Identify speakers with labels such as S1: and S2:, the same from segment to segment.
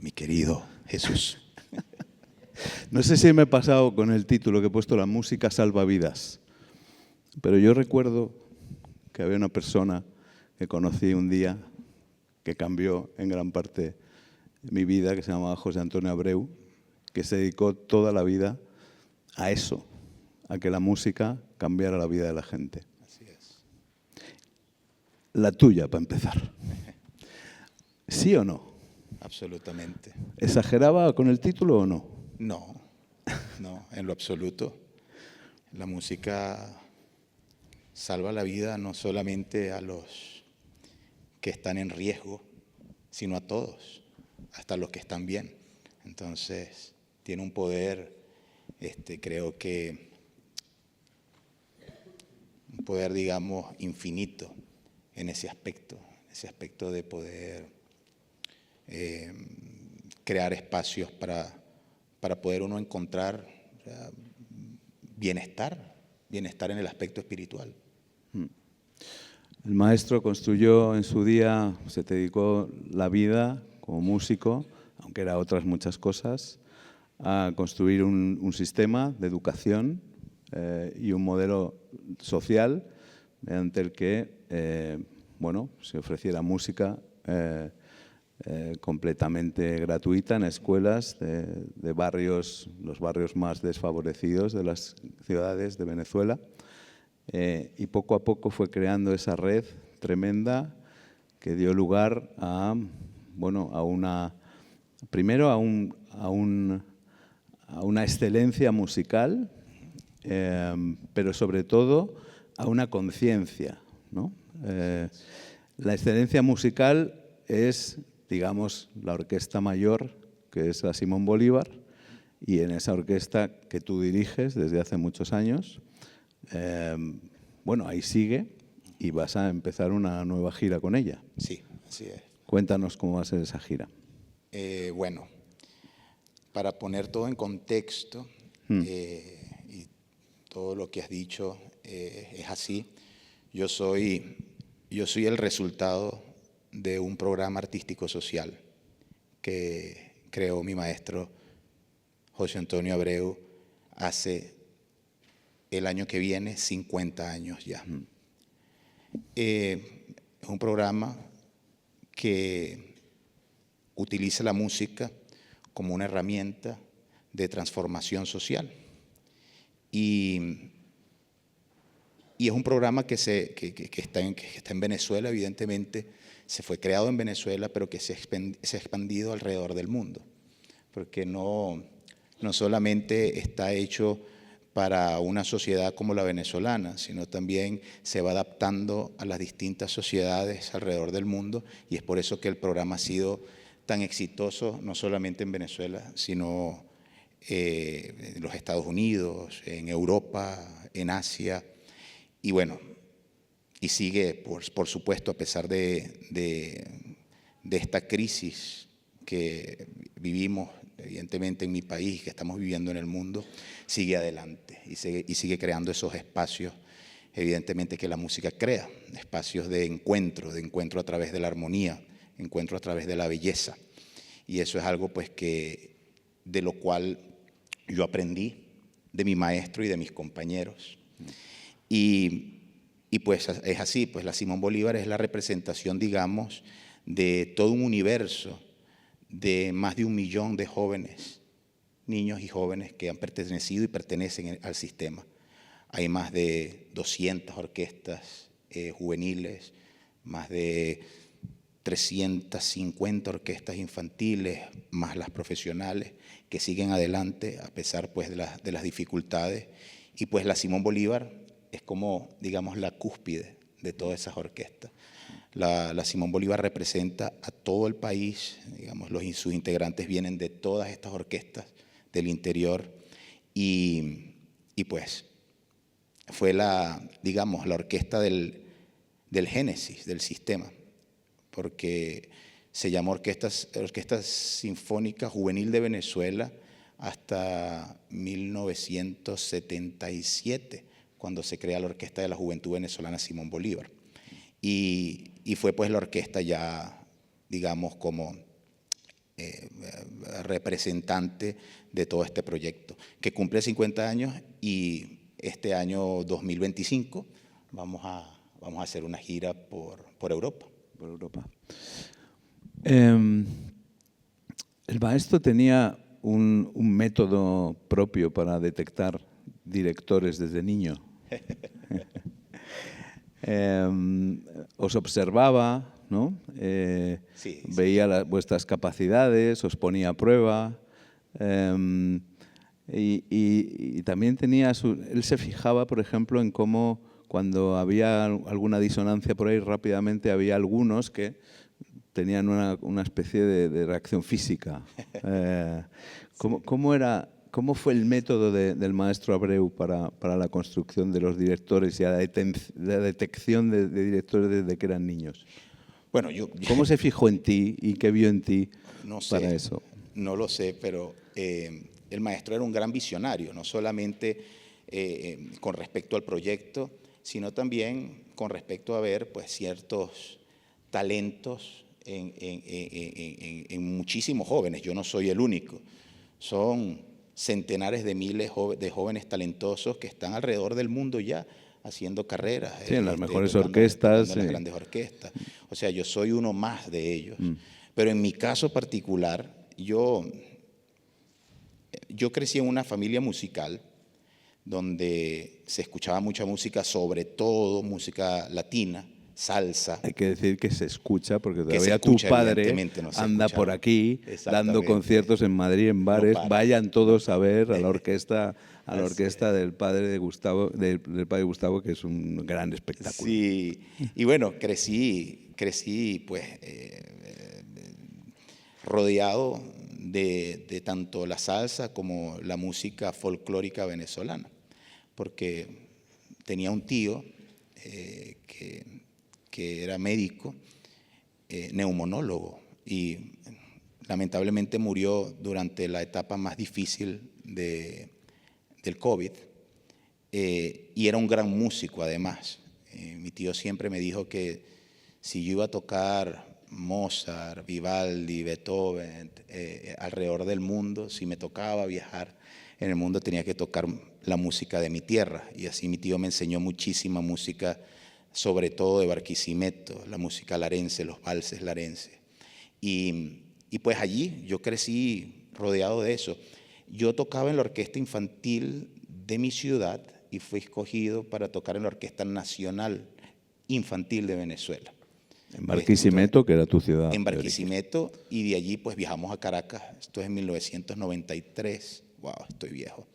S1: mi querido Jesús.
S2: No sé si me he pasado con el título que he puesto, La música salva vidas, pero yo recuerdo que había una persona que conocí un día que cambió en gran parte mi vida, que se llamaba José Antonio Abreu, que se dedicó toda la vida a eso, a que la música cambiara la vida de la gente.
S1: Así es.
S2: La tuya, para empezar. ¿Sí o no?
S1: Absolutamente.
S2: ¿Exageraba con el título o no?
S1: No, en lo absoluto. La música salva la vida no solamente a los que están en riesgo, sino a todos, hasta los que están bien. Entonces, tiene un poder, creo que, un poder, digamos, infinito en ese aspecto de poder crear espacios para poder uno encontrar, o sea, bienestar en el aspecto espiritual.
S2: El maestro construyó en su día, se dedicó la vida como músico, aunque era otras muchas cosas, a construir un sistema de educación y un modelo social mediante el que se ofreciera música completamente gratuita en escuelas de barrios, los barrios más desfavorecidos de las ciudades de Venezuela. Y poco a poco fue creando esa red tremenda que dio lugar a una excelencia musical, pero sobre todo a una conciencia, ¿no? La excelencia musical es, digamos, la orquesta mayor, que es la Simón Bolívar, y en esa orquesta que tú diriges desde hace muchos años, ahí sigue y vas a empezar una nueva gira con ella.
S1: Sí, así es.
S2: Cuéntanos cómo va a ser esa gira.
S1: Para poner todo en contexto, y todo lo que has dicho es así, yo soy el resultado de un programa artístico social que creó mi maestro José Antonio Abreu hace el año que viene 50 años ya. Es un programa que utiliza la música como una herramienta de transformación social. Y es un programa que está en Venezuela, evidentemente, se fue creado en Venezuela, pero que se ha expandido alrededor del mundo. Porque no solamente está hecho para una sociedad como la venezolana, sino también se va adaptando a las distintas sociedades alrededor del mundo, y es por eso que el programa ha sido tan exitoso, no solamente en Venezuela, sino en los Estados Unidos, en Europa, en Asia, y sigue, por supuesto, a pesar de esta crisis que vivimos, evidentemente en mi país, que estamos viviendo en el mundo, sigue adelante y sigue creando esos espacios, evidentemente, que la música crea, espacios de encuentro a través de la armonía, encuentro a través de la belleza. Y eso es algo pues de lo cual yo aprendí de mi maestro y de mis compañeros. Y pues es así, pues la Simón Bolívar es la representación, digamos, de todo un universo de más de 1 millón de jóvenes, niños y jóvenes que han pertenecido y pertenecen al sistema. Hay más de 200 orquestas juveniles, más de 350 orquestas infantiles, más las profesionales, que siguen adelante a pesar pues de las dificultades. Y pues la Simón Bolívar es como, digamos, la cúspide de todas esas orquestas. La Simón Bolívar representa a todo el país, digamos, sus integrantes vienen de todas estas orquestas del interior, y pues fue la orquesta del génesis del sistema, porque se llamó Orquesta Sinfónica Juvenil de Venezuela hasta 1977, cuando se crea la Orquesta de la Juventud Venezolana Simón Bolívar. Y fue pues la orquesta ya, digamos, como representante de todo este proyecto, que cumple 50 años y este año 2025 vamos a hacer una gira por Europa.
S2: Por Europa. El maestro tenía un método propio para detectar directores desde niño. Os observaba, ¿no?
S1: Sí.
S2: Veía vuestras capacidades, os ponía a prueba. Y también él se fijaba, por ejemplo, en cómo cuando había alguna disonancia por ahí, rápidamente había algunos que tenían una especie de reacción física. ¿Cómo fue el método del maestro Abreu para la construcción de los directores y la detección de directores desde que eran niños?
S1: Bueno,
S2: ¿Cómo se fijó en ti y qué vio en ti para eso?
S1: No lo sé, pero el maestro era un gran visionario, no solamente con respecto al proyecto, sino también con respecto a ver pues, ciertos talentos en muchísimos jóvenes. Yo no soy el único. Son centenares de miles de jóvenes talentosos que están alrededor del mundo ya haciendo carreras.
S2: Sí, en las mejores orquestas.
S1: En las grandes orquestas. O sea, yo soy uno más de ellos. Pero en mi caso particular, yo crecí en una familia musical donde se escuchaba mucha música, sobre todo música latina, salsa.
S2: Hay que decir que se escucha, porque todavía tu padre anda por aquí dando conciertos en Madrid, en bares. Vayan todos a ver a la orquesta, del padre de Gustavo, del padre Gustavo, que es un gran espectáculo.
S1: Sí, y bueno, crecí pues rodeado de tanto la salsa como la música folclórica venezolana, porque tenía un tío que era médico, neumonólogo, y lamentablemente murió durante la etapa más difícil del COVID, y era un gran músico además. Mi tío siempre me dijo que si yo iba a tocar Mozart, Vivaldi, Beethoven, alrededor del mundo, si me tocaba viajar en el mundo tenía que tocar la música de mi tierra, y así mi tío me enseñó muchísima música, sobre todo de Barquisimeto, la música larense, los valses larenses. Y pues allí yo crecí rodeado de eso. Yo tocaba en la orquesta infantil de mi ciudad y fui escogido para tocar en la Orquesta Nacional Infantil de Venezuela.
S2: En Barquisimeto, que era tu ciudad.
S1: En Barquisimeto, y de allí pues viajamos a Caracas. Esto es en 1993. Wow, estoy viejo.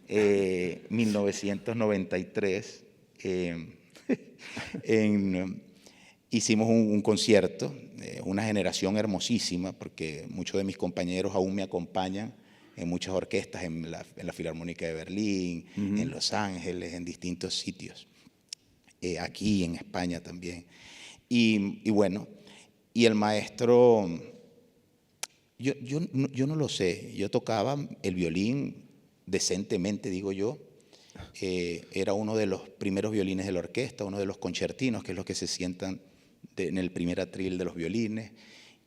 S1: 1993. Hicimos un concierto, una generación hermosísima, porque muchos de mis compañeros aún me acompañan en muchas orquestas, en la Filarmónica de Berlín, en Los Ángeles, en distintos sitios, aquí en España también. Y bueno, y el maestro, yo no lo sé, yo tocaba el violín decentemente, digo yo. Era uno de los primeros violines de la orquesta, uno de los concertinos, que es los que se sientan en el primer atril de los violines.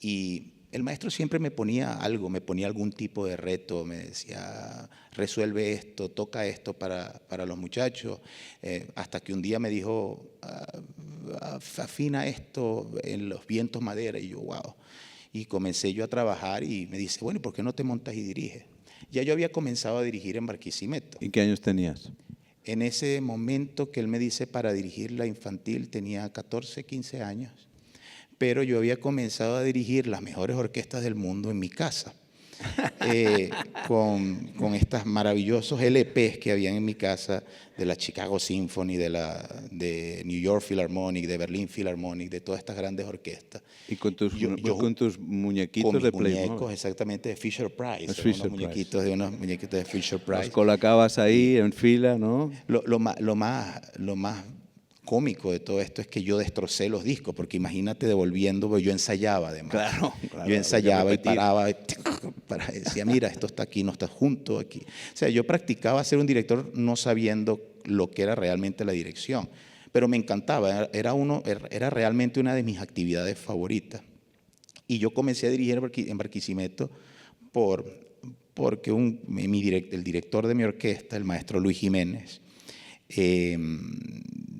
S1: Y el maestro siempre me ponía algo, me ponía algún tipo de reto, me decía, resuelve esto, toca esto para los muchachos, hasta que un día me dijo, afina esto en los vientos madera, y yo, wow. Y comencé yo a trabajar y me dice, bueno, ¿por qué no te montas y diriges? Ya yo había comenzado a dirigir en Barquisimeto.
S2: ¿Y qué años tenías?
S1: En ese momento que él me dice para dirigir la infantil tenía 14, 15 años, pero yo había comenzado a dirigir las mejores orquestas del mundo en mi casa, con estos maravillosos LPs que habían en mi casa, de la Chicago Symphony, de New York Philharmonic, de Berlin Philharmonic, de todas estas grandes orquestas.
S2: ¿Y con tus muñequitos de Playmobil?
S1: Muñecos, exactamente, de Fisher Price.
S2: Fisher
S1: muñequitos de Fisher Price.
S2: Los colocabas ahí en fila, ¿no?
S1: Lo más cómico de todo esto es que yo destrocé los discos, porque imagínate devolviendo, porque yo ensayaba además.
S2: Claro,
S1: yo ensayaba y paraba, decía, mira, esto está aquí, no está junto aquí. O sea, yo practicaba ser un director no sabiendo lo que era realmente la dirección, pero me encantaba, era realmente una de mis actividades favoritas. Y yo comencé a dirigir en Barquisimeto porque el director de mi orquesta, el maestro Luis Jiménez,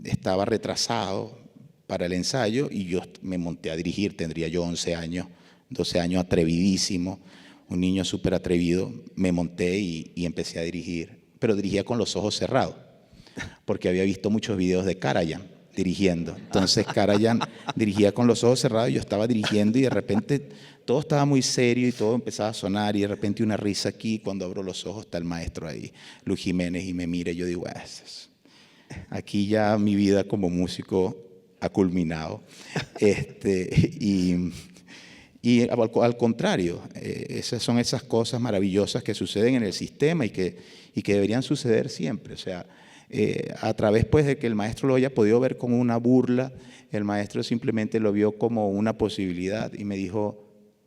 S1: estaba retrasado para el ensayo y yo me monté a dirigir. Tendría yo 11 años, 12 años, atrevidísimo, un niño súper atrevido. Me monté y empecé a dirigir, pero dirigía con los ojos cerrados, porque había visto muchos videos de Karajan dirigiendo. Entonces Karajan dirigía con los ojos cerrados y yo estaba dirigiendo y de repente todo estaba muy serio y todo empezaba a sonar y de repente una risa aquí. Cuando abro los ojos está el maestro ahí, Luis Jiménez, y me mira y yo digo, aquí ya mi vida como músico ha culminado. Y al contrario, son esas cosas maravillosas que suceden en el sistema y que deberían suceder siempre. O sea, a través pues de que el maestro lo haya podido ver como una burla, el maestro simplemente lo vio como una posibilidad y me dijo,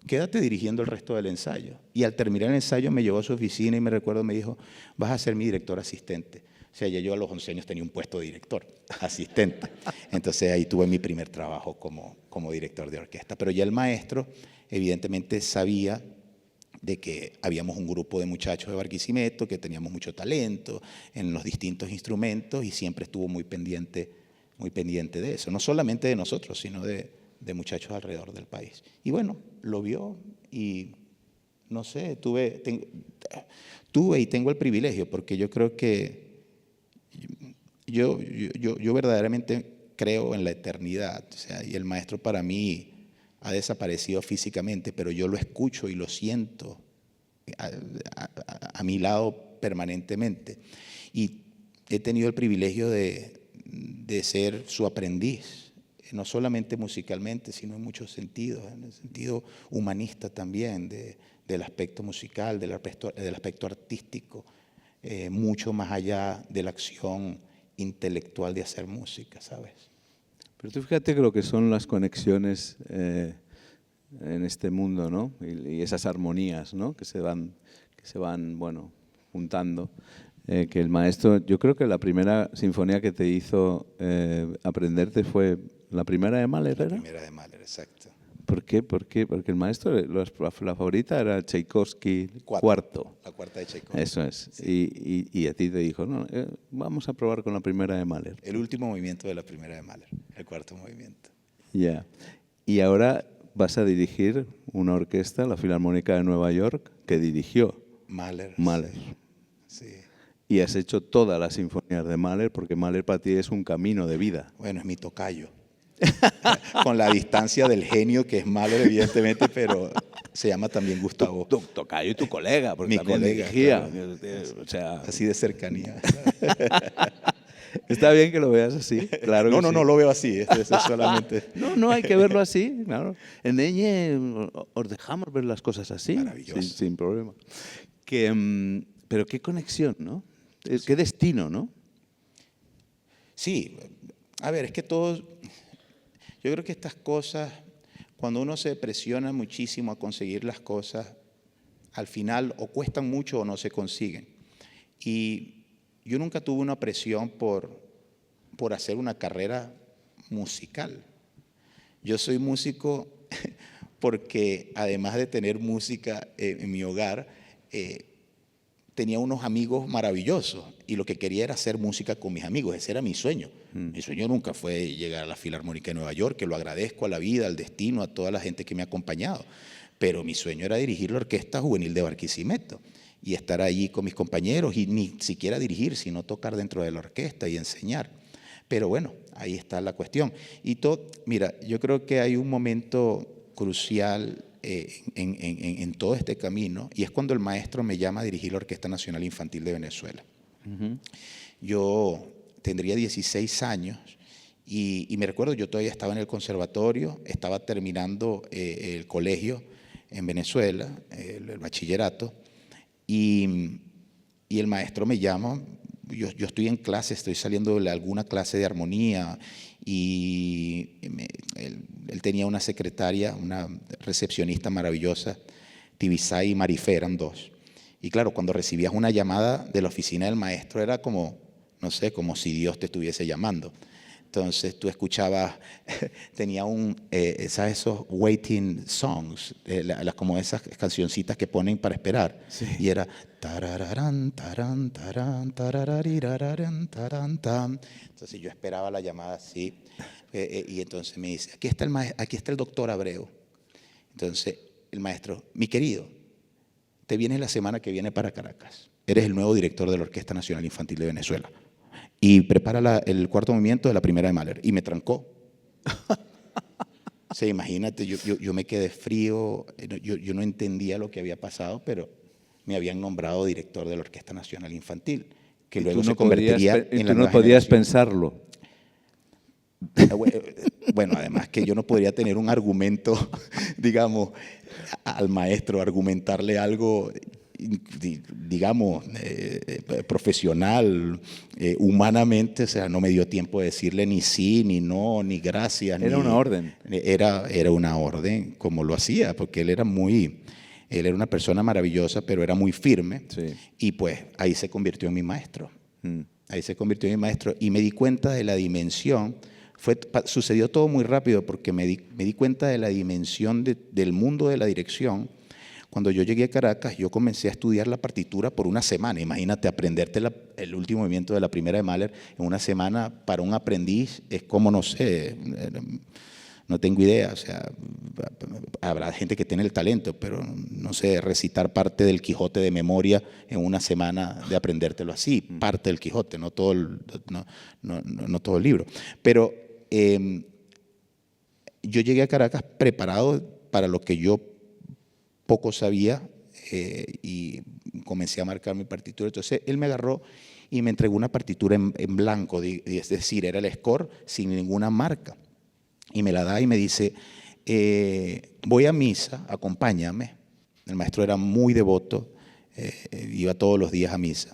S1: quédate dirigiendo el resto del ensayo. Y al terminar el ensayo me llevó a su oficina y me dijo, vas a ser mi director asistente. O sea, ya yo a los 11 años tenía un puesto de director, asistente. Entonces ahí tuve mi primer trabajo como director de orquesta. Pero ya el maestro evidentemente sabía de que habíamos un grupo de muchachos de Barquisimeto, que teníamos mucho talento en los distintos instrumentos y siempre estuvo muy pendiente de eso. No solamente de nosotros, sino de muchachos alrededor del país. Y bueno, lo vio y no sé, tuve y tengo el privilegio, porque yo creo que yo verdaderamente creo en la eternidad. O sea, y el maestro para mí ha desaparecido físicamente, pero yo lo escucho y lo siento a mi lado permanentemente. Y he tenido el privilegio de ser su aprendiz, no solamente musicalmente, sino en muchos sentidos, en el sentido humanista también, del aspecto musical, del aspecto artístico, mucho más allá de la acción intelectual de hacer música, ¿sabes?
S2: Pero tú fíjate que lo que son las conexiones en este mundo, ¿no? Y esas armonías, ¿no? que se van bueno, juntando. Que el maestro, yo creo que la primera sinfonía que te hizo aprenderte fue la primera de Mahler, ¿era?
S1: La primera de Mahler, exacto.
S2: ¿Por qué? Porque el maestro, la favorita era Tchaikovsky cuarto.
S1: La cuarta de Tchaikovsky.
S2: Eso es.
S1: Sí.
S2: Y a ti te dijo, no, vamos a probar con la primera de Mahler.
S1: El último movimiento de la primera de Mahler, el cuarto movimiento.
S2: Ya. Y ahora vas a dirigir una orquesta, la Filarmónica de Nueva York, que dirigió
S1: Mahler. Sí.
S2: Y has hecho todas las sinfonías de Mahler, porque Mahler para ti es un camino de vida.
S1: Bueno, es mi tocayo. Con la distancia del genio que es Mahler, evidentemente, pero se llama también Gustavo.
S2: Tu tocayo y tu colega, porque
S1: mi
S2: también
S1: colega,
S2: dirigía.
S1: Claro.
S2: O sea,
S1: así de cercanía.
S2: Está bien que lo veas así, claro.
S1: No lo veo así. Es solamente.
S2: No, hay que verlo así, claro. En Eñe os dejamos ver las cosas así, sin problema. Pero qué conexión, ¿no? Qué destino, ¿no?
S1: Sí, a ver, es que todos, yo creo que estas cosas, cuando uno se presiona muchísimo a conseguir las cosas, al final o cuestan mucho o no se consiguen. Y yo nunca tuve una presión por hacer una carrera musical. Yo soy músico porque además de tener música en mi hogar, tenía unos amigos maravillosos y lo que quería era hacer música con mis amigos. Ese era mi sueño. Mi sueño nunca fue llegar a la Filarmónica de Nueva York, que lo agradezco a la vida, al destino, a toda la gente que me ha acompañado. Pero mi sueño era dirigir la Orquesta Juvenil de Barquisimeto y estar allí con mis compañeros y ni siquiera dirigir, sino tocar dentro de la orquesta y enseñar. Pero bueno, ahí está la cuestión. Mira, yo creo que hay un momento crucial en todo este camino, y es cuando el maestro me llama a dirigir la Orquesta Nacional Infantil de Venezuela. Yo tendría 16 años y me recuerdo, yo todavía estaba en el conservatorio, estaba terminando el colegio en Venezuela, el bachillerato, y el maestro me llama. Yo estoy en clase, estoy saliendo de alguna clase de armonía y él tenía una secretaria, una recepcionista maravillosa, Tibisay y Marifé, eran dos. Y claro, cuando recibías una llamada de la oficina del maestro era como, no sé, como si Dios te estuviese llamando. entonces tú escuchabas, tenía ¿sabes? Esos waiting songs, como esas cancioncitas que ponen para esperar.
S2: Sí.
S1: Y era tarararán, tarán, tarán, tarararirararán, tarán, tan. Entonces yo esperaba la llamada así, y entonces me dice, aquí está el doctor Abreu. Entonces el maestro, mi querido, te vienes la semana que viene para Caracas. Eres el nuevo director de la Orquesta Nacional Infantil de Venezuela. Y prepara el cuarto movimiento de la primera de Mahler. Y me trancó. O sea, imagínate, yo me quedé frío, yo no entendía lo que había pasado, pero me habían nombrado director de la Orquesta Nacional Infantil, que luego se convertiría en la nueva
S2: tú no podías
S1: generación.
S2: pensarlo.
S1: Bueno, además que yo no podría tener un argumento, digamos, al maestro, argumentarle algo, digamos, profesional, humanamente, o sea, no me dio tiempo de decirle ni sí, ni no, ni gracias.
S2: Era una orden.
S1: Era una orden, como lo hacía, porque él era una persona maravillosa, pero era muy firme,
S2: Sí.
S1: y pues ahí se convirtió en mi maestro.
S2: Mm.
S1: Ahí se convirtió en mi maestro, y me di cuenta de la dimensión. Sucedió todo muy rápido porque me di cuenta de la dimensión del mundo de la dirección. Cuando yo llegué a Caracas, yo comencé a estudiar la partitura por una semana. Imagínate, aprenderte el último movimiento de la primera de Mahler en una semana para un aprendiz es como, no sé, no tengo idea. O sea, habrá gente que tiene el talento, pero no sé, recitar parte del Quijote de memoria en una semana de aprendértelo así, parte del Quijote, no todo no todo el libro. Pero yo llegué a Caracas preparado para lo que yo poco sabía, y comencé a marcar mi partitura. Entonces él me agarró y me entregó una partitura en blanco, es decir, era el score sin ninguna marca. Y me la da y me dice, voy a misa, acompáñame. El maestro era muy devoto, iba todos los días a misa.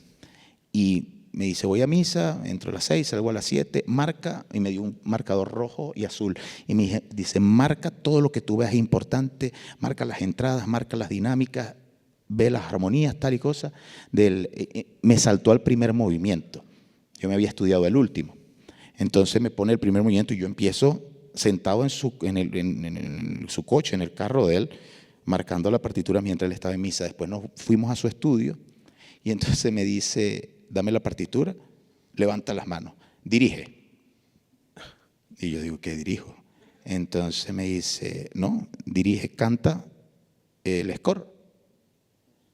S1: Y me dice, voy a misa, entro a las 6, salgo a las 7, marca, y me dio un marcador rojo y azul. Y me dice, marca todo lo que tú veas importante, marca las entradas, marca las dinámicas, ve las armonías, tal y cosa. Me saltó al primer movimiento. Yo me había estudiado el último. Entonces me pone el primer movimiento y yo empiezo sentado en su coche, en el carro de él, marcando la partitura mientras él estaba en misa. Después nos fuimos a su estudio y entonces me dice, dame la partitura, levanta las manos, dirige. Y yo digo, ¿qué dirijo? Entonces me dice, no, dirige, canta el score.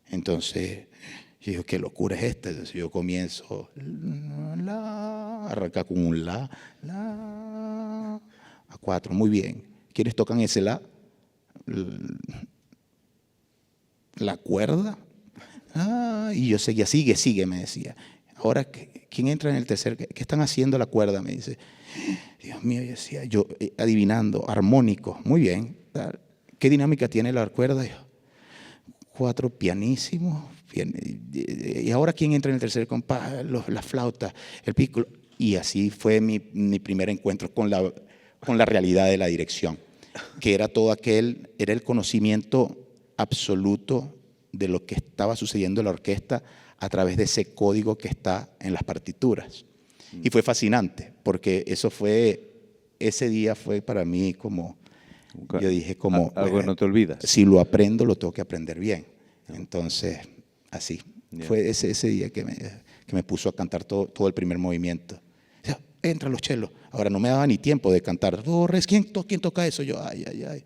S1: Entonces yo digo, ¿qué locura es esta? Entonces yo comienzo, arranca con un la, a 4, muy bien. ¿Quiénes tocan ese la? La cuerda. Y yo seguía, sigue, me decía. Ahora, ¿quién entra en el tercer? ¿Qué están haciendo la cuerda? Me dice. Dios mío, yo decía, adivinando, armónico, muy bien. ¿Qué dinámica tiene la cuerda? 4 pianísimos. ¿Y ahora quién entra en el tercer compás? La flauta, el piccolo. Y así fue mi primer encuentro con la realidad de la dirección, que era era el conocimiento absoluto de lo que estaba sucediendo en la orquesta a través de ese código que está en las partituras. Y fue fascinante, porque ese día fue para mí como, yo dije como,
S2: algo que no te olvidas.
S1: Si lo aprendo, lo tengo que aprender bien. Entonces, así. Fue ese día que me puso a cantar todo el primer movimiento. O sea, entran los chelos. Ahora no me daba ni tiempo de cantar. ¿Quién toca eso? Yo, ay.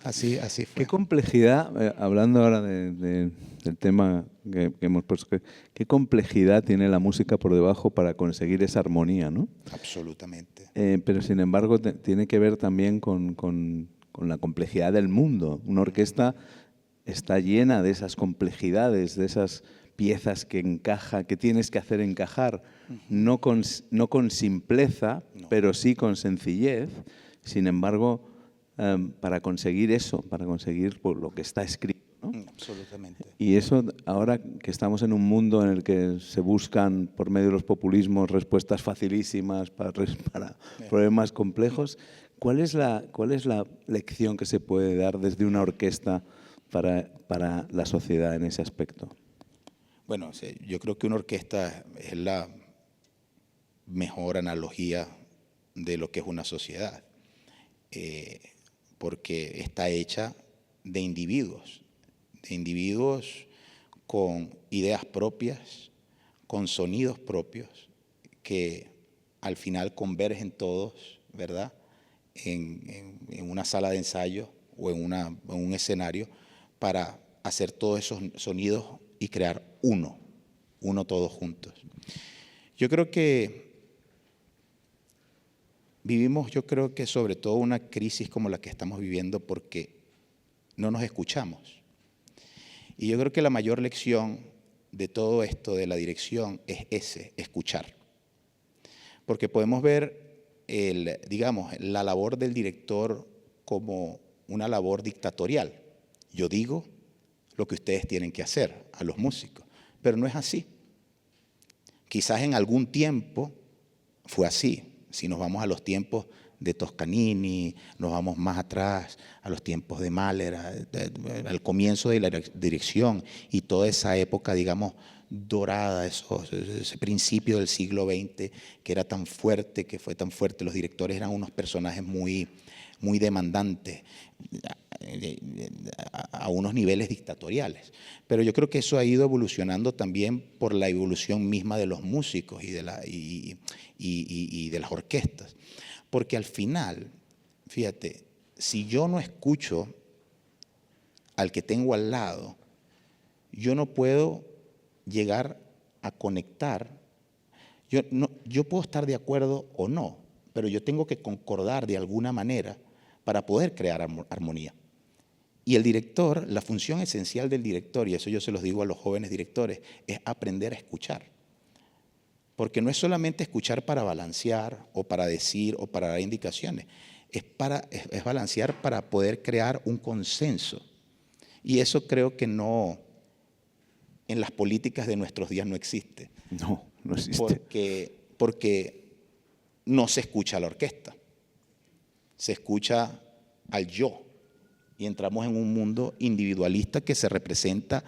S1: Así fue.
S2: Qué complejidad, hablando ahora del tema que hemos puesto, qué complejidad tiene la música por debajo para conseguir esa armonía, ¿no?
S1: Absolutamente.
S2: Pero sin embargo tiene que ver también con la complejidad del mundo. Una orquesta está llena de esas complejidades, de esas piezas que tienes que hacer encajar, no con simpleza, pero sí con sencillez. Sin embargo, para conseguir eso, para conseguir lo que está escrito, ¿no?
S1: Absolutamente.
S2: Y eso, ahora que estamos en un mundo en el que se buscan por medio de los populismos respuestas facilísimas para problemas complejos, ¿cuál es la lección que se puede dar desde una orquesta para la sociedad en ese aspecto?
S1: Bueno, yo creo que una orquesta es mejor analogía de lo que es una sociedad, porque está hecha de individuos con ideas propias, con sonidos propios, que al final convergen todos, ¿verdad?, en una sala de ensayo o en un escenario para hacer todos esos sonidos y crear uno todos juntos. Yo creo que vivimos, sobre todo una crisis como la que estamos viviendo porque no nos escuchamos. Y yo creo que la mayor lección de todo esto, de la dirección, es escuchar. Porque podemos ver, la labor del director como una labor dictatorial. Yo digo lo que ustedes tienen que hacer a los músicos, pero no es así. Quizás en algún tiempo fue así. Si nos vamos a los tiempos de Toscanini, nos vamos más atrás, a los tiempos de Mahler, al comienzo de la dirección y toda esa época, digamos, dorada, ese principio del siglo XX que era tan fuerte, que fue tan fuerte. Los directores eran unos personajes muy demandantes, a unos niveles dictatoriales. Pero yo creo que eso ha ido evolucionando también por la evolución misma de los músicos y de las orquestas. Porque al final, fíjate, si yo no escucho al que tengo al lado, yo no puedo llegar a conectar. Yo puedo estar de acuerdo o no, pero yo tengo que concordar de alguna manera para poder crear armonía. Y el director, la función esencial del director, y eso yo se los digo a los jóvenes directores, es aprender a escuchar. Porque no es solamente escuchar para balancear o para decir o para dar indicaciones, es balancear para poder crear un consenso. Y eso creo que no, en las políticas de nuestros días no existe.
S2: No existe.
S1: Porque no se escucha a la orquesta, se escucha al yo. Y entramos en un mundo individualista que se representa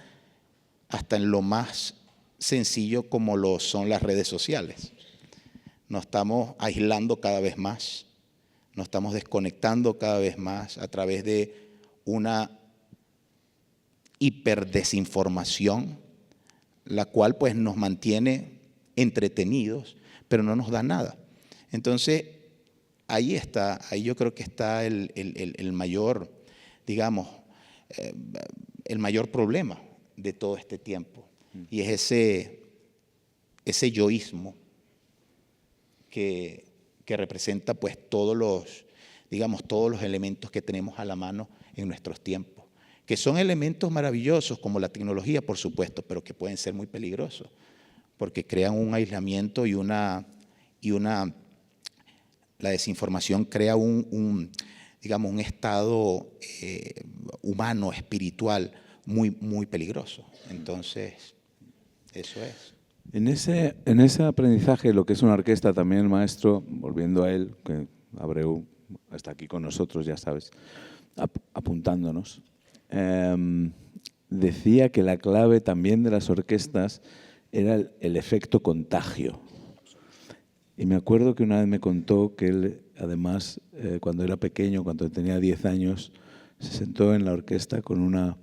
S1: hasta en lo más sencillo como lo son las redes sociales. Nos estamos aislando cada vez más, nos estamos desconectando cada vez más a través de una hiperdesinformación, la cual pues nos mantiene entretenidos, pero no nos da nada. Entonces, ahí yo creo que está el mayor, digamos, el mayor problema de todo este tiempo. Y es ese yoísmo que representa pues todos los elementos que tenemos a la mano en nuestros tiempos, que son elementos maravillosos como la tecnología, por supuesto, pero que pueden ser muy peligrosos, porque crean un aislamiento la desinformación crea un estado humano, espiritual, muy peligroso. Entonces, eso es.
S2: En ese aprendizaje, lo que es una orquesta, también el maestro, volviendo a él, que Abreu está aquí con nosotros, ya sabes, apuntándonos, decía que la clave también de las orquestas era el efecto contagio. Y me acuerdo que una vez me contó que él, además, cuando era pequeño, cuando tenía 10 años, se sentó en la orquesta con una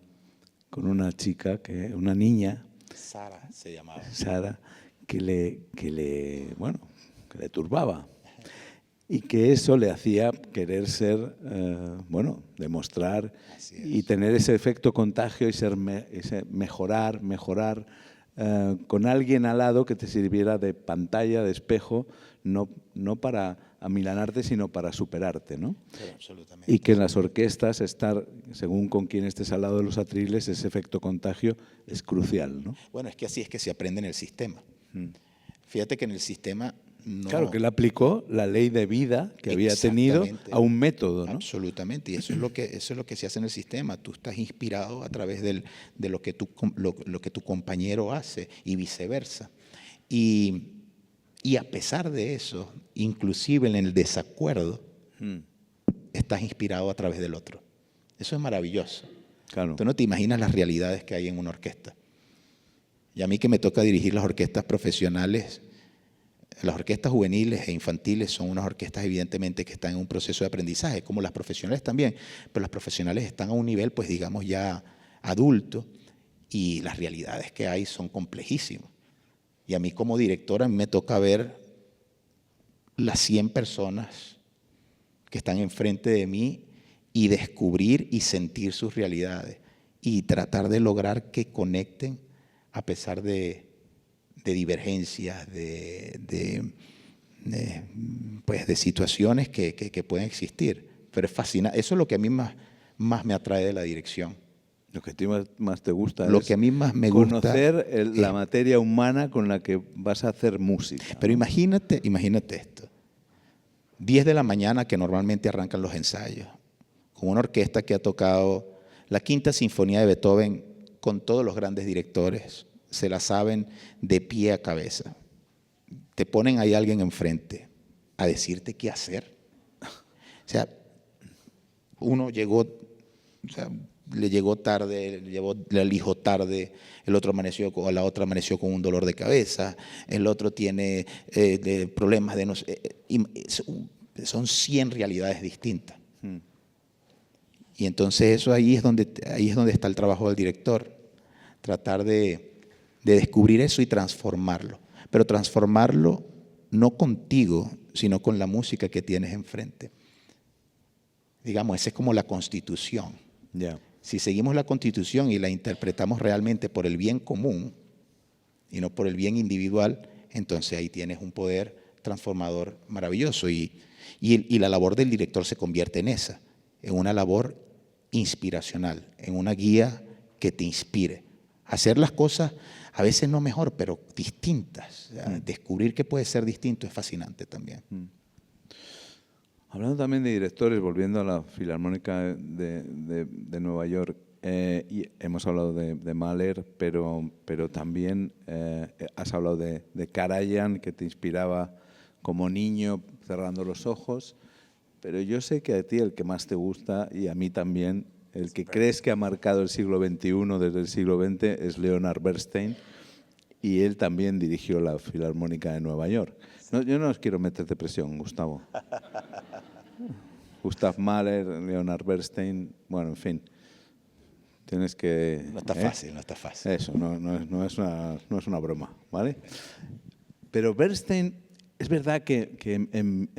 S2: chica, una niña,
S1: Sara se llamaba.
S2: Sara, que le turbaba. Y que eso le hacía querer ser, demostrar y tener ese efecto contagio y mejorar con alguien al lado que te sirviera de pantalla, de espejo, no para amilanarte, sino para superarte, ¿no?
S1: Pero absolutamente.
S2: Y que en las orquestas estar, según con quién estés al lado de los atriles, ese efecto contagio es crucial, ¿no?
S1: Bueno, es que así es que se aprende en el sistema. Fíjate que en el sistema no...
S2: Claro, que él aplicó la ley de vida que había tenido a un método, ¿no?
S1: Absolutamente, y eso es lo que se hace en el sistema. Tú estás inspirado a través de lo que tu compañero hace y viceversa. Y a pesar de eso, inclusive en el desacuerdo, estás inspirado a través del otro. Eso es maravilloso.
S2: Claro.
S1: Tú no te imaginas las realidades que hay en una orquesta. Y a mí que me toca dirigir las orquestas profesionales, Las orquestas juveniles e infantiles son unas orquestas evidentemente que están en un proceso de aprendizaje, como las profesionales también, pero las profesionales están a un nivel, pues digamos, ya adulto, y las realidades que hay son complejísimas. Y a mí como director, a mí me toca ver las 100 personas que están enfrente de mí y descubrir y sentir sus realidades y tratar de lograr que conecten a pesar de divergencias, pues de situaciones que pueden existir. Pero es fascinante. Eso es lo que a mí más me atrae de la dirección.
S2: Lo que a ti más te gusta
S1: Lo
S2: es
S1: que a mí más me gusta
S2: conocer la materia humana con la que vas a hacer música.
S1: Pero
S2: ¿no?
S1: imagínate esto. 10 de la mañana que normalmente arrancan los ensayos, con una orquesta que ha tocado la Quinta Sinfonía de Beethoven con todos los grandes directores, se la saben de pie a cabeza. Te ponen ahí alguien enfrente a decirte qué hacer. O sea, uno llegó, o sea, le llegó tarde, le elijo tarde, el otro la otra amaneció con un dolor de cabeza, el otro tiene problemas de no sé, son 100 realidades distintas. Y entonces eso ahí es donde está el trabajo del director, tratar de descubrir eso y transformarlo, pero transformarlo no contigo, sino con la música que tienes enfrente. Digamos, esa es como la Constitución.
S2: Yeah.
S1: Si seguimos la Constitución y la interpretamos realmente por el bien común y no por el bien individual, entonces ahí tienes un poder transformador maravilloso. Y la labor del director se convierte en esa, en una labor inspiracional, en una guía que te inspire. Hacer las cosas a veces no mejor, pero distintas. O sea, descubrir que puede ser distinto es fascinante también.
S2: Hablando también de directores, volviendo a la Filarmónica de Nueva York, y hemos hablado de Mahler, pero también has hablado de Karajan, que te inspiraba como niño cerrando los ojos, pero yo sé que a ti el que más te gusta, y a mí también, el que crees que ha marcado el siglo XXI desde el siglo XX es Leonard Bernstein, y él también dirigió la Filarmónica de Nueva York. No, yo no os quiero meterte presión, Gustavo. Gustav Mahler, Leonard Bernstein, bueno, en fin. Tienes que...
S1: No está fácil, no está fácil.
S2: Eso, no es una broma, ¿vale? Pero Bernstein, es verdad que en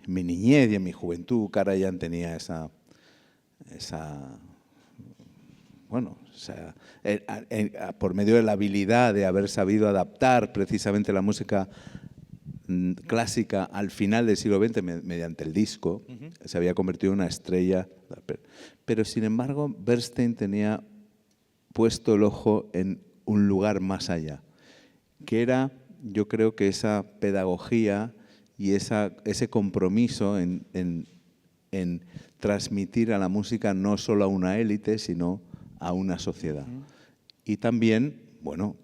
S2: mi niñez y en mi juventud, Karajan tenía bueno, o sea, por medio de la habilidad de haber sabido adaptar precisamente la música clásica al final del siglo XX mediante el disco, se había convertido en una estrella. Pero sin embargo, Bernstein tenía puesto el ojo en un lugar más allá, que era, yo creo que esa pedagogía y ese compromiso en transmitir a la música no solo a una élite, sino a una sociedad. Y también, bueno,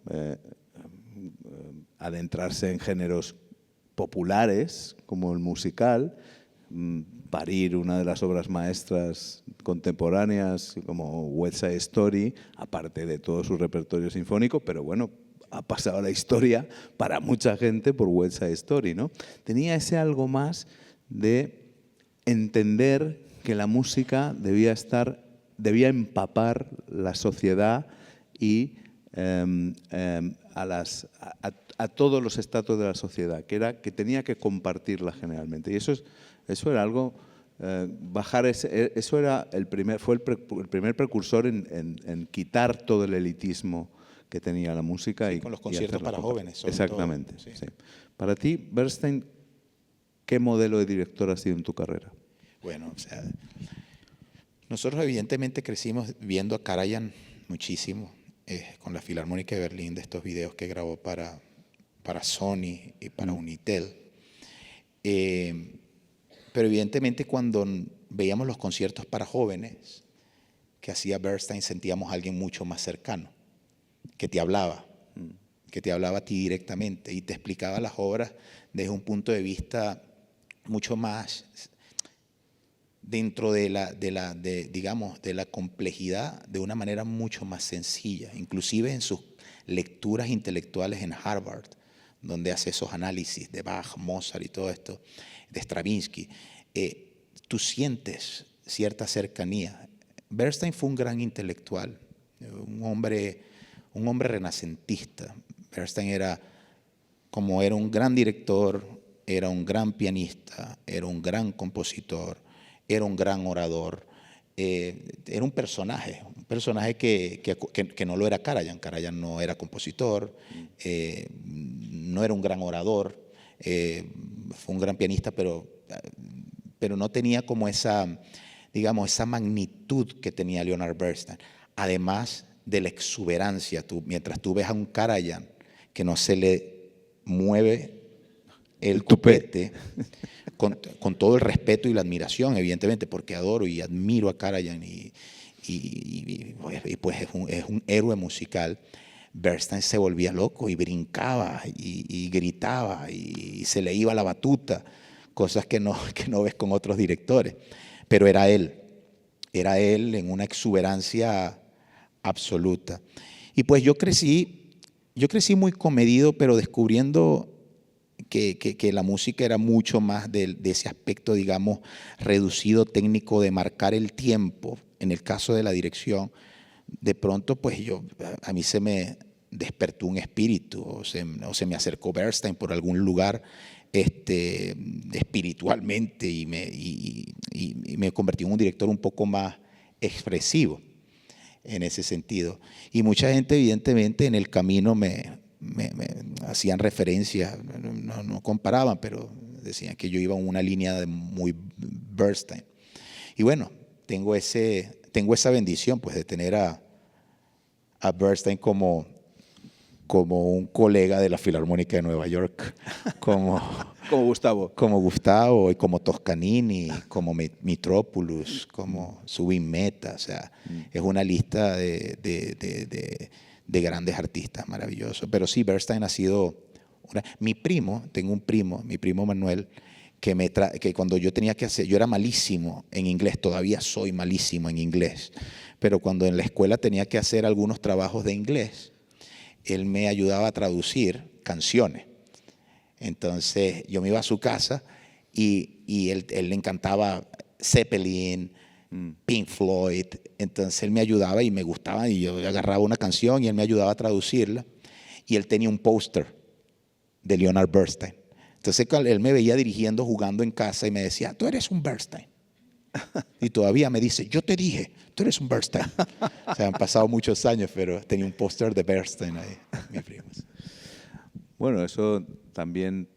S2: adentrarse en géneros populares, como el musical, parir una de las obras maestras contemporáneas, como West Side Story, aparte de todo su repertorio sinfónico, pero bueno, ha pasado a la historia para mucha gente por West Side Story, ¿no? Tenía ese algo más de entender que la música debía empapar la sociedad y a todos los estratos de la sociedad, que tenía que compartirla generalmente. Y eso era algo, eso era fue el primer precursor en quitar todo el elitismo que tenía la música.
S1: Sí, con los conciertos para jóvenes.
S2: Exactamente.
S1: Todo, sí.
S2: Sí. Para ti, Bernstein, ¿qué modelo de director ha sido en tu carrera?
S1: Bueno, o sea, nosotros evidentemente crecimos viendo a Karajan muchísimo, con la Filarmónica de Berlín, de estos videos que grabó para Sony y para Unitel. Pero evidentemente cuando veíamos los conciertos para jóvenes que hacía Bernstein, sentíamos a alguien mucho más cercano, que te hablaba a ti directamente y te explicaba las obras desde un punto de vista mucho más dentro de la complejidad, de una manera mucho más sencilla, inclusive en sus lecturas intelectuales en Harvard. donde hace esos análisis de Bach, Mozart y todo esto, de Stravinsky, tú sientes cierta cercanía. Bernstein fue un gran intelectual, un hombre renacentista. Bernstein era un gran director, era un gran pianista, era un gran compositor, era un gran orador, era un personaje que no lo era Karajan. Karajan no era compositor, no era un gran orador, fue un gran pianista, pero no tenía como esa magnitud que tenía Leonard Bernstein. Además de la exuberancia, mientras tú ves a un Karajan que no se le mueve el tupete, con todo el respeto y la admiración, evidentemente, porque adoro y admiro a Karajan y pues es un héroe musical. Bernstein se volvía loco y brincaba y gritaba y se le iba la batuta, cosas que no ves con otros directores. Pero era él en una exuberancia absoluta. Y pues yo crecí muy comedido, pero descubriendo que la música era mucho más de ese aspecto, digamos, reducido técnico de marcar el tiempo. En el caso de la dirección, de pronto pues a mí se me despertó un espíritu, o se me acercó Bernstein por algún lugar espiritualmente y me convertí en un director un poco más expresivo en ese sentido. Y mucha gente evidentemente en el camino me hacían referencias, no comparaban, pero decían que yo iba en una línea de muy Bernstein. Y bueno, tengo esa bendición pues de tener a Bernstein como un colega de la Filarmónica de Nueva York, como Gustavo y como Toscanini, como Mitropoulos, como Zubin Mehta. O sea, es una lista de grandes artistas maravillosos. Pero sí, Bernstein ha sido tengo un primo, mi primo Manuel, que cuando yo era malísimo en inglés, todavía soy malísimo en inglés, pero cuando en la escuela tenía que hacer algunos trabajos de inglés, él me ayudaba a traducir canciones. Entonces yo me iba a su casa y él le encantaba Zeppelin, Pink Floyd. Entonces él me ayudaba y me gustaba, y yo agarraba una canción y él me ayudaba a traducirla. Y él tenía un póster de Leonard Bernstein. Entonces él me veía dirigiendo, jugando en casa y me decía, tú eres un Bernstein. Y todavía me dice, yo te dije, tú eres un Bernstein. O sea, han pasado muchos años, pero tenía un póster de Bernstein ahí, mis primos.
S2: Bueno, eso también,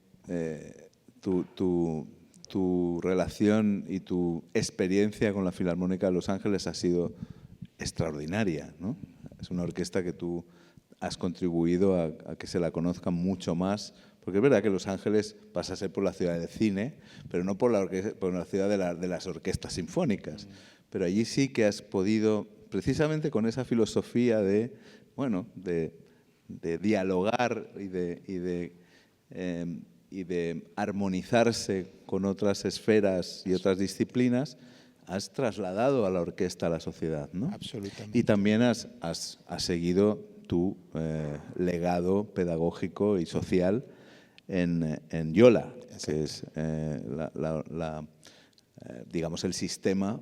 S2: tu relación y tu experiencia con la Filarmónica de Los Ángeles ha sido extraordinaria, ¿no? Es una orquesta que tú has contribuido a que se la conozca mucho más, porque es verdad que Los Ángeles pasa a ser por la ciudad del cine, pero no por la ciudad de las orquestas sinfónicas. Pero allí sí que has podido, precisamente con esa filosofía de dialogar y de armonizarse con otras esferas y otras disciplinas, has trasladado a la orquesta a la sociedad, ¿no?
S1: Absolutamente.
S2: Y también has seguido tu legado pedagógico y social en Yola, que es digamos el sistema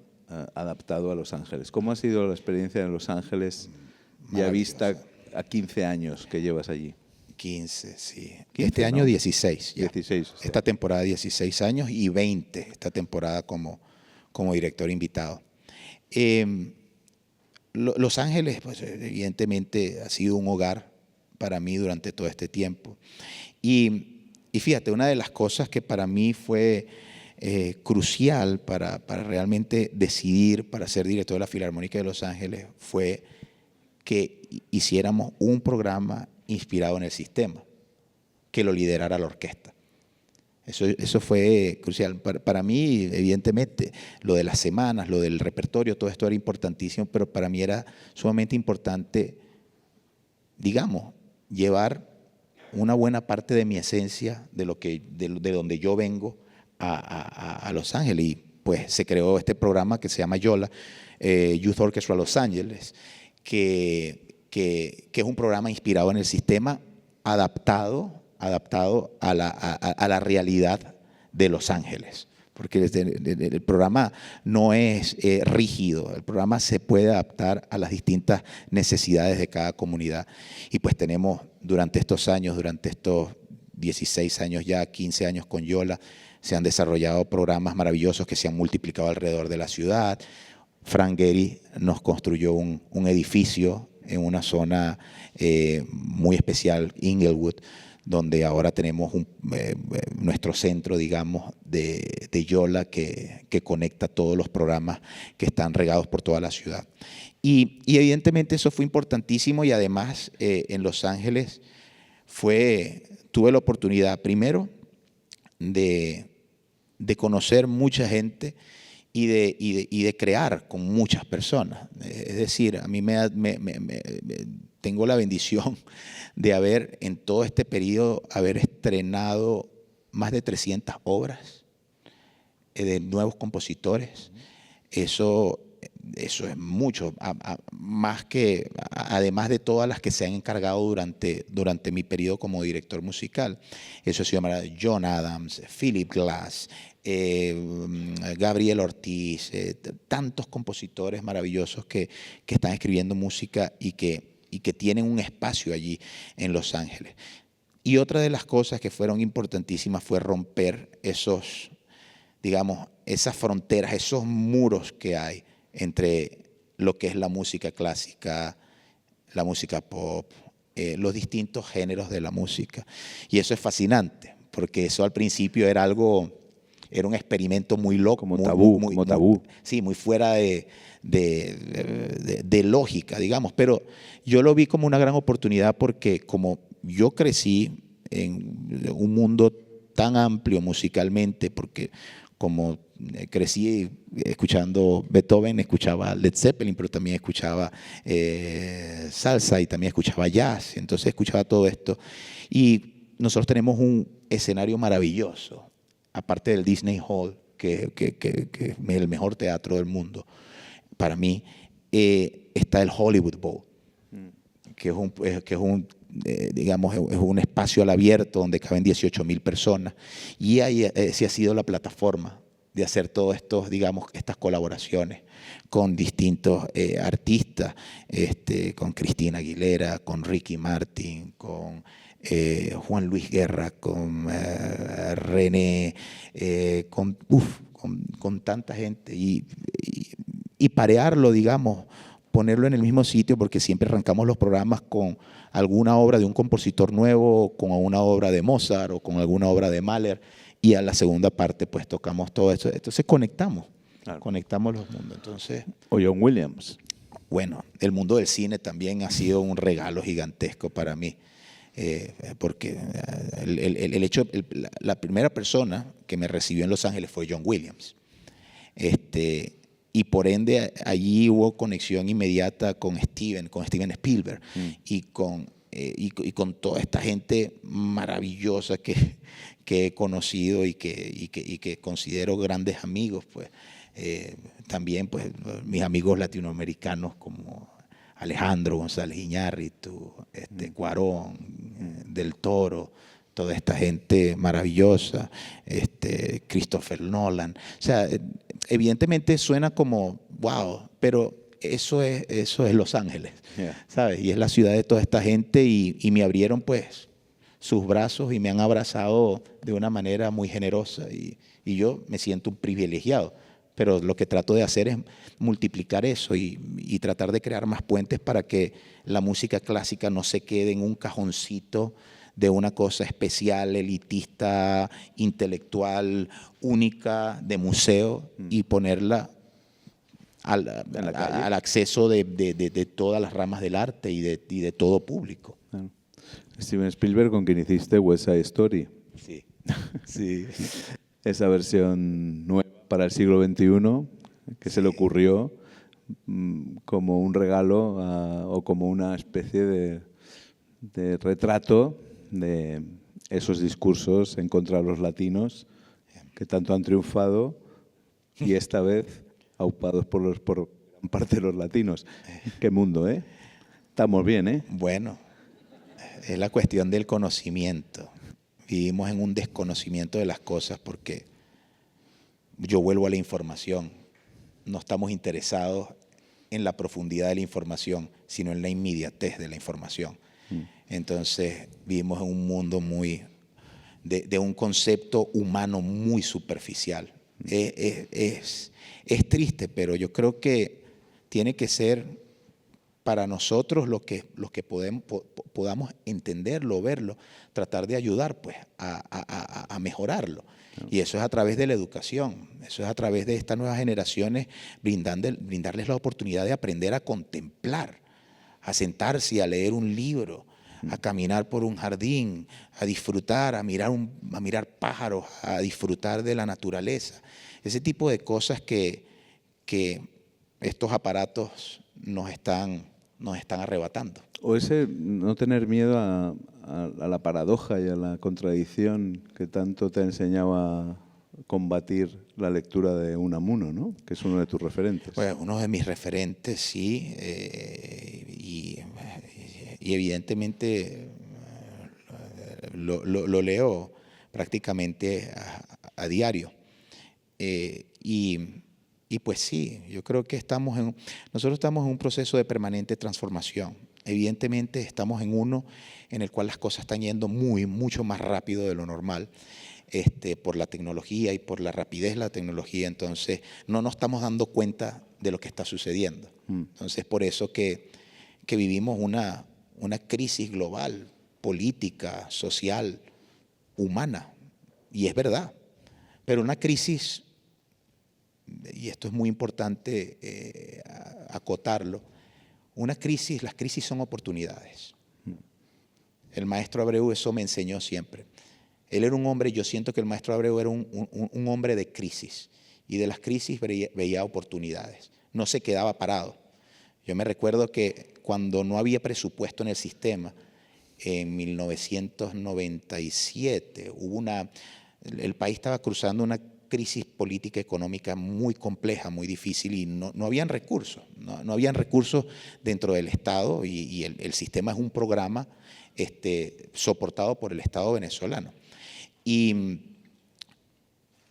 S2: adaptado a Los Ángeles. ¿Cómo ha sido la experiencia en Los Ángeles ya vista a 15 años que llevas allí?
S1: 15, sí.
S2: 15,
S1: este año 16. Ya.
S2: 16. Sí.
S1: Esta temporada 16 años y 20 esta temporada como director invitado. Los Ángeles, pues evidentemente ha sido un hogar para mí durante todo este tiempo. Y fíjate, una de las cosas que para mí fue crucial para realmente decidir para ser director de la Filarmónica de Los Ángeles fue que hiciéramos un programa inspirado en el sistema, que lo liderara la orquesta. Eso fue crucial. Para mí, evidentemente, lo de las semanas, lo del repertorio, todo esto era importantísimo, pero para mí era sumamente importante, digamos, llevar una buena parte de mi esencia, de donde yo vengo, a Los Ángeles. Y pues se creó este programa que se llama Yola, Youth Orchestra Los Ángeles, que es un programa inspirado en el sistema, adaptado adaptado a la realidad de Los Ángeles. Porque el programa no es rígido, el programa se puede adaptar a las distintas necesidades de cada comunidad. Y pues tenemos durante estos años, durante estos 16 años ya, 15 años con Yola, se han desarrollado programas maravillosos que se han multiplicado alrededor de la ciudad. Frank Gehry nos construyó un edificio en una zona muy especial, Inglewood, donde ahora tenemos nuestro centro, digamos, de Yola que conecta todos los programas que están regados por toda la ciudad. Y evidentemente eso fue importantísimo y además en Los Ángeles tuve la oportunidad primero de conocer mucha gente y de crear con muchas personas. Es decir, a mí tengo la bendición de haber, en todo este periodo, haber estrenado más de 300 obras de nuevos compositores. Eso es mucho, más que, además de todas las que se han encargado durante mi periodo como director musical. Eso ha sido maravilloso. John Adams, Philip Glass, Gabriel Ortiz, tantos compositores maravillosos que están escribiendo música y que tienen un espacio allí en Los Ángeles. Y otra de las cosas que fueron importantísimas fue romper esas fronteras, esos muros que hay entre lo que es la música clásica, la música pop, los distintos géneros de la música. Y eso es fascinante, porque eso al principio era un experimento muy loco.
S2: Como tabú.
S1: Sí, muy fuera de lógica, digamos. Pero yo lo vi como una gran oportunidad porque como yo crecí en un mundo tan amplio musicalmente, porque como crecí escuchando Beethoven, escuchaba Led Zeppelin, pero también escuchaba salsa y también escuchaba jazz. Entonces escuchaba todo esto. Y nosotros tenemos un escenario maravilloso, aparte del Disney Hall, que es el mejor teatro del mundo. Para mí está el Hollywood Bowl, que es un espacio al abierto donde caben 18,000 personas. Y ahí sí ha sido la plataforma de hacer todas estas colaboraciones con distintos artistas, con Cristina Aguilera, con Ricky Martin, con Juan Luis Guerra, con René, con tanta gente. Y parearlo, ponerlo en el mismo sitio, porque siempre arrancamos los programas con alguna obra de un compositor nuevo, con alguna obra de Mozart o con alguna obra de Mahler, y a la segunda parte pues tocamos todo eso. Entonces conectamos los mundos. Entonces,
S2: o John Williams.
S1: Bueno, el mundo del cine también ha sido un regalo gigantesco para mí, porque la primera persona que me recibió en Los Ángeles fue John Williams. Y por ende allí hubo conexión inmediata con Steven Spielberg y con toda esta gente maravillosa que he conocido y que considero grandes amigos. Pues también pues mis amigos latinoamericanos como Alejandro González Iñárritu, Cuarón, Del Toro, toda esta gente maravillosa, Christopher Nolan. O sea, evidentemente suena como wow, pero eso es Los Ángeles, ¿sabes? Y es la ciudad de toda esta gente y me abrieron pues sus brazos y me han abrazado de una manera muy generosa y yo me siento un privilegiado. Pero lo que trato de hacer es multiplicar eso y tratar de crear más puentes para que la música clásica no se quede en un cajoncito de una cosa especial, elitista, intelectual, única, de museo, y ponerla al acceso de todas las ramas del arte y de todo público.
S2: Steven Spielberg, con quien hiciste West Side Story.
S1: Sí, sí.
S2: Esa versión nueva para el siglo XXI, que se le ocurrió como un regalo o como una especie de retrato de esos discursos en contra de los latinos que tanto han triunfado y esta vez aupados por gran parte de los latinos. Qué mundo, ¿eh? Estamos bien, ¿eh?
S1: Bueno, es la cuestión del conocimiento. Vivimos en un desconocimiento de las cosas porque yo vuelvo a la información. No estamos interesados en la profundidad de la información, sino en la inmediatez de la información. Entonces vivimos en un mundo de un concepto humano muy superficial. Es triste, pero yo creo que tiene que ser para nosotros los que podamos entenderlo, verlo, tratar de ayudar pues, a mejorarlo. Y eso es a través de la educación, eso es a través de estas nuevas generaciones, brindarles la oportunidad de aprender a contemplar, a sentarse, a leer un libro, a caminar por un jardín, a disfrutar, a mirar pájaros, a disfrutar de la naturaleza. Ese tipo de cosas que estos aparatos nos están arrebatando.
S2: O ese no tener miedo a la paradoja y a la contradicción que tanto te ha enseñado a combatir la lectura de Unamuno, ¿no? Que es uno de tus referentes.
S1: Pues uno de mis referentes, sí, y evidentemente lo leo prácticamente a diario. Y pues sí, yo creo que nosotros estamos en un proceso de permanente transformación. Evidentemente estamos en uno en el cual las cosas están yendo mucho más rápido de lo normal, por la tecnología y por la rapidez de la tecnología. Entonces no nos estamos dando cuenta de lo que está sucediendo. Entonces por eso que vivimos una crisis global, política, social, humana. Y es verdad, pero una crisis, y esto es muy importante acotarlo, las crisis son oportunidades. El maestro Abreu eso me enseñó siempre. Él era un hombre, yo siento que el maestro Abreu era un hombre de crisis, y de las crisis veía oportunidades, no se quedaba parado. Yo me recuerdo que cuando no había presupuesto en el sistema, en 1997, el país estaba cruzando una crisis política económica muy compleja, muy difícil, y no habían recursos, no habían recursos dentro del Estado, y el sistema es un programa soportado por el Estado venezolano. Y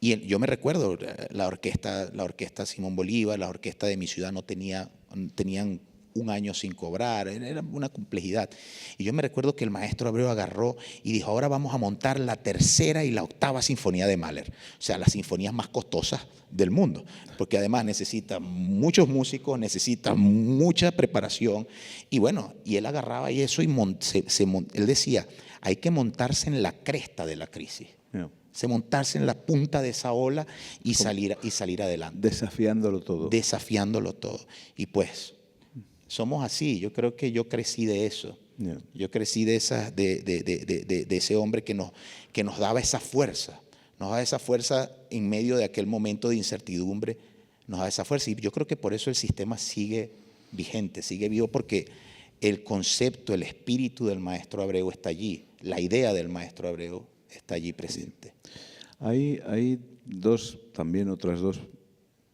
S1: yo me recuerdo, la orquesta Simón Bolívar, la orquesta de mi ciudad tenían un año sin cobrar, era una complejidad. Y yo me recuerdo que el maestro Abreu agarró y dijo: ahora vamos a montar la tercera y la octava sinfonía de Mahler, o sea, las sinfonías más costosas del mundo, porque además necesita muchos músicos, necesita mucha preparación. Y bueno, y él agarraba y eso, y él decía: hay que montarse en la cresta de la crisis. Montarse en la punta de esa ola y salir adelante.
S2: Desafiándolo todo.
S1: Desafiándolo todo. Y pues somos así. Yo creo que yo crecí de eso.
S2: Yeah.
S1: Yo crecí de ese hombre que nos daba esa fuerza. Nos daba esa fuerza en medio de aquel momento de incertidumbre. Nos daba esa fuerza. Y yo creo que por eso el sistema sigue vigente, sigue vivo, porque el concepto, el espíritu del maestro Abreu está allí. La idea del maestro Abreu está allí presente.
S2: Hay otras dos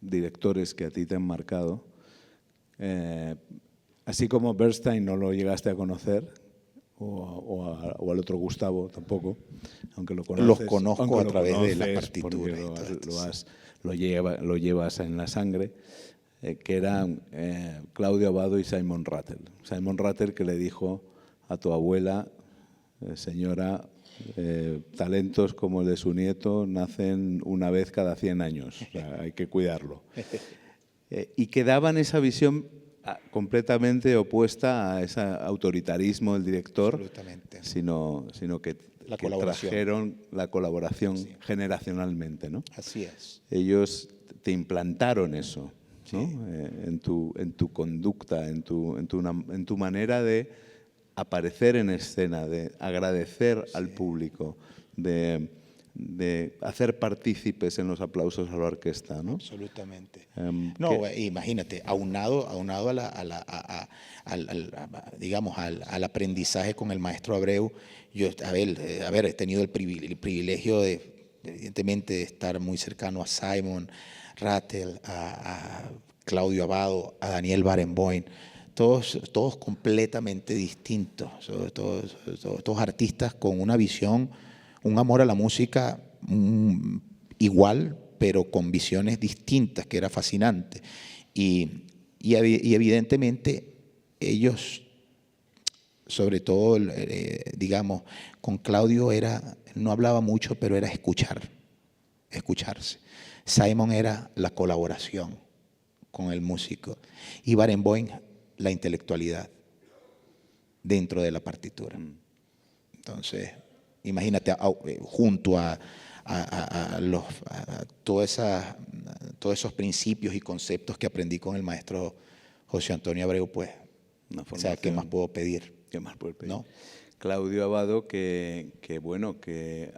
S2: directores que a ti te han marcado. Así como Bernstein no lo llegaste a conocer, o al otro Gustavo tampoco, aunque lo conoces.
S1: Los conozco a través de las partituras.
S2: Lo llevas en la sangre, que eran Claudio Abbado y Simon Rattle. Simon Rattle, que le dijo a tu abuela: señora, talentos como el de su nieto nacen una vez cada 100 años, o sea, hay que cuidarlo. Y que daban esa visión completamente opuesta a ese autoritarismo del director, sino que trajeron la colaboración, sí, generacionalmente, ¿no?
S1: Así es.
S2: Ellos te implantaron eso, ¿no?
S1: Sí.
S2: En tu conducta, en tu manera de aparecer en escena, de agradecer, sí, al público, de hacer partícipes en los aplausos a la orquesta, ¿no?
S1: Absolutamente. Imagínate, aunado al aprendizaje con el maestro Abreu, yo he tenido el privilegio evidentemente, de estar muy cercano a Simon Rattle, a Claudio Abbado, a Daniel Barenboim, todos completamente distintos, todos artistas con una visión un amor a la música igual, pero con visiones distintas, que era fascinante. Y evidentemente ellos, sobre todo, digamos, con Claudio no hablaba mucho, pero era escucharse. Simon era la colaboración con el músico y Barenboim la intelectualidad dentro de la partitura. Entonces, imagínate, junto a todos esos principios y conceptos que aprendí con el maestro José Antonio Abreu, pues, o sea, ¿qué más puedo pedir?
S2: ¿Qué más puedo pedir?
S1: ¿No?
S2: Claudio Abbado, que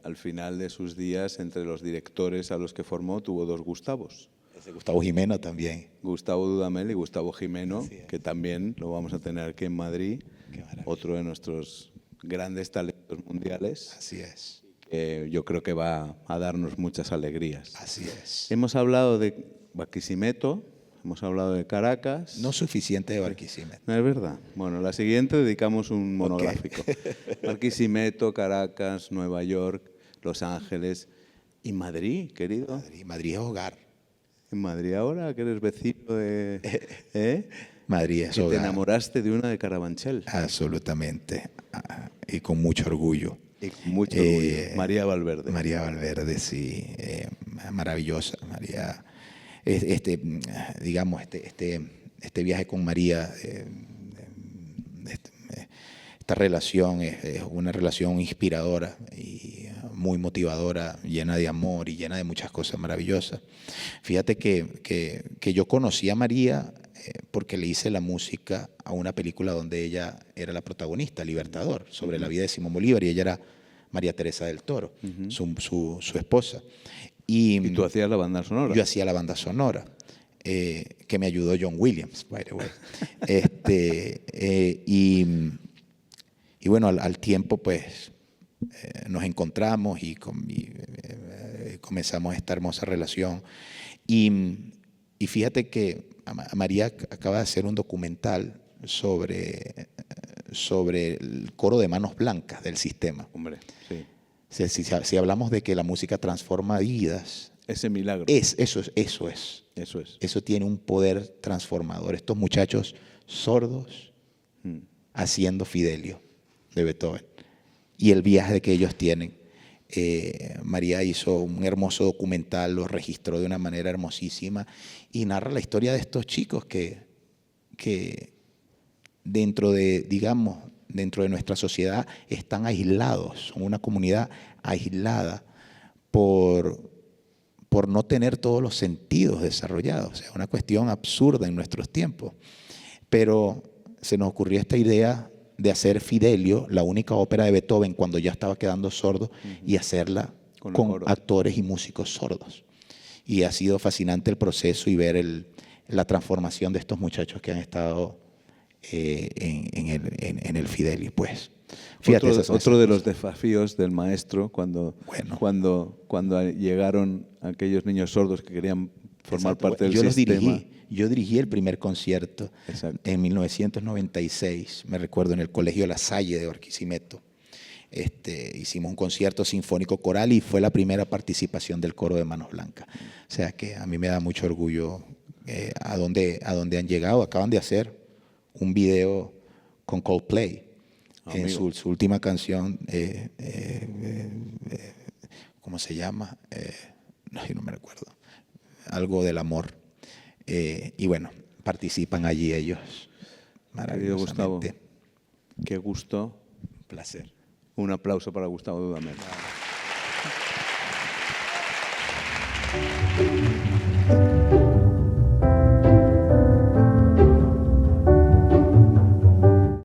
S2: al final de sus días, entre los directores a los que formó, tuvo 2 Gustavos.
S1: Ese Gustavo Jimeno también.
S2: Gustavo Dudamel y Gustavo Jimeno, que también lo vamos a tener aquí en Madrid, otro de nuestros grandes talentos mundiales.
S1: Así es.
S2: Que yo creo que va a darnos muchas alegrías.
S1: Así es.
S2: Hemos hablado de Barquisimeto, hemos hablado de Caracas.
S1: No suficiente de Barquisimeto.
S2: No es verdad. Bueno, la siguiente dedicamos un monográfico. Barquisimeto, Caracas, Nueva York, Los Ángeles y Madrid, querido.
S1: Madrid es hogar.
S2: En Madrid ahora, que eres vecino de...
S1: Madrid es
S2: que
S1: hogar.
S2: te enamoraste de una de Carabanchel.
S1: Absolutamente. Y con mucho orgullo.
S2: Y con mucho orgullo. María Valverde.
S1: María Valverde, sí. Maravillosa. María. Digamos, este viaje con María, esta relación es una relación inspiradora y muy motivadora, llena de amor y llena de muchas cosas maravillosas. Fíjate que yo conocí a María porque le hice la música a una película donde ella era la protagonista, Libertador, sobre la vida de Simón Bolívar, y ella era María Teresa del Toro, su esposa. Y
S2: tú hacías la banda sonora.
S1: Yo hacía la banda sonora, que me ayudó John Williams, by the way. Y bueno, al tiempo pues nos encontramos y comenzamos esta hermosa relación. Y fíjate que María acaba de hacer un documental sobre el coro de manos blancas del sistema.
S2: Hombre, sí.
S1: Si hablamos de que la música transforma vidas,
S2: ese milagro.
S1: Eso es. Eso tiene un poder transformador. Estos muchachos sordos haciendo Fidelio de Beethoven y el viaje que ellos tienen. María hizo un hermoso documental, lo registró de una manera hermosísima y narra la historia de estos chicos que dentro de nuestra sociedad están aislados, son una comunidad aislada por no tener todos los sentidos desarrollados. O sea, una cuestión absurda en nuestros tiempos. Pero se nos ocurrió esta idea de hacer Fidelio, la única ópera de Beethoven, cuando ya estaba quedando sordo, y hacerla con actores y músicos sordos. Y ha sido fascinante el proceso y ver la transformación de estos muchachos que han estado en el Fidelio, pues.
S2: Fíjate, otro de los desafíos del maestro cuando llegaron aquellos niños sordos que querían formar parte del sistema.
S1: Yo dirigí el primer concierto en 1996, me recuerdo, en el Colegio La Salle de Barquisimeto. Hicimos un concierto sinfónico coral y fue la primera participación del coro de Manos Blancas. O sea que a mí me da mucho orgullo a dónde han llegado. Acaban de hacer un video con Coldplay. En su última canción, ¿cómo se llama? No me recuerdo. Algo del amor. Y bueno, participan allí ellos.
S2: Querido Gustavo, qué gusto.
S1: Un placer.
S2: Un aplauso para Gustavo Dudamel.